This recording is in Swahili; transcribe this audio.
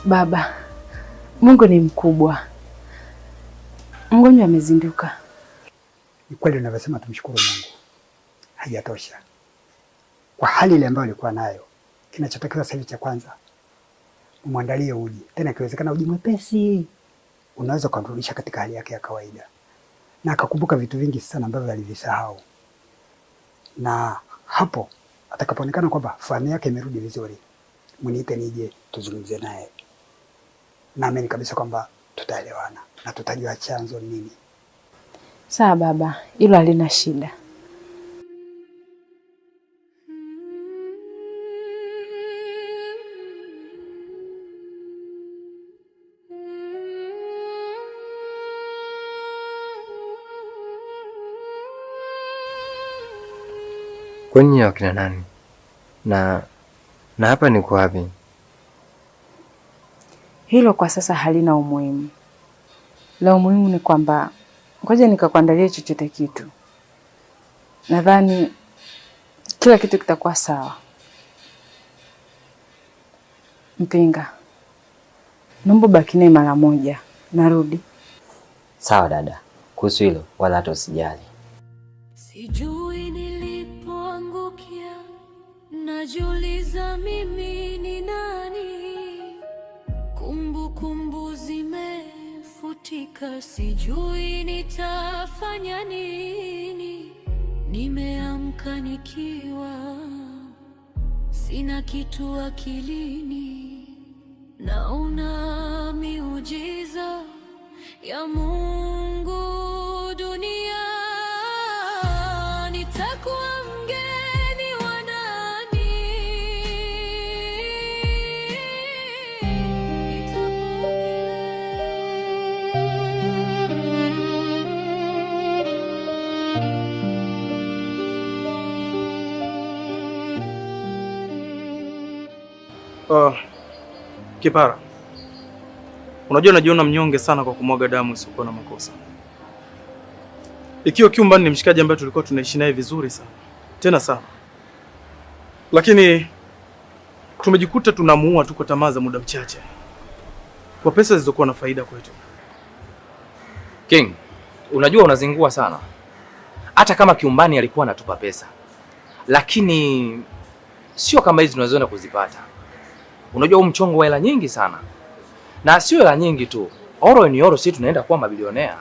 Baba, Mungu ni mkubwa. Mgonjwa amezinduka. Ni kweli unavyosema, tumshukuru Mungu. Haijatosha. Kwa hali ile ambayo alikuwa nayo, kinachotakiwa sasa hivi cha kwanza, umwandalie uji. Tena ikiwezekana uji mwepesi. Unaweza kumrudisha katika hali yake ya kawaida. Na akakumbuka vitu vingi sana ambavyo alivisahau. Na hapo atakapoonekana kwamba fahamu yake imerudi vizuri, mniite nije tuzungumze naye. Naamini kabisa kwamba tutaelewana na tutajua chanzo nini. Sawa baba, hilo halina shida. Kwani wakina nani? Na hapa ni kwa wapi? Hilo kwa sasa halina umuhimu. La umuhimu ni kwamba ngoja nikakuandalia chochote kitu. Nadhani kila kitu kitakuwa sawa. Mpinga, naomba baki naye mara moja. Narudi. Sawa dada, kuhusu hilo wala hata usijali. Sijui nilipoangukia, najiuliza mimi ni nani. Kumbukumbu zimefutika, sijui nitafanya nini. Nimeamka nikiwa sina kitu akilini, naona miujiza ya Mungu dunia. Nitakuwa mgeni wa nani? Kipara, unajua najiona mnyonge sana kwa kumwaga damu isiyokuwa na makosa. Ikiwa Kiumba ni mshikaji ambaye tulikuwa tunaishi naye vizuri sana, tena sana, lakini tumejikuta tunamuua tu kwa tamaa za muda mchache, kwa pesa zilizokuwa na faida kwetu. King, unajua unazingua sana. Hata kama Kiumbani alikuwa anatupa pesa, lakini sio kama hizi tunazoenda kuzipata. Unajua huu mchongo wa hela nyingi sana. Na sio hela nyingi tu. Oro ni oro, sisi tunaenda kuwa mabilionea.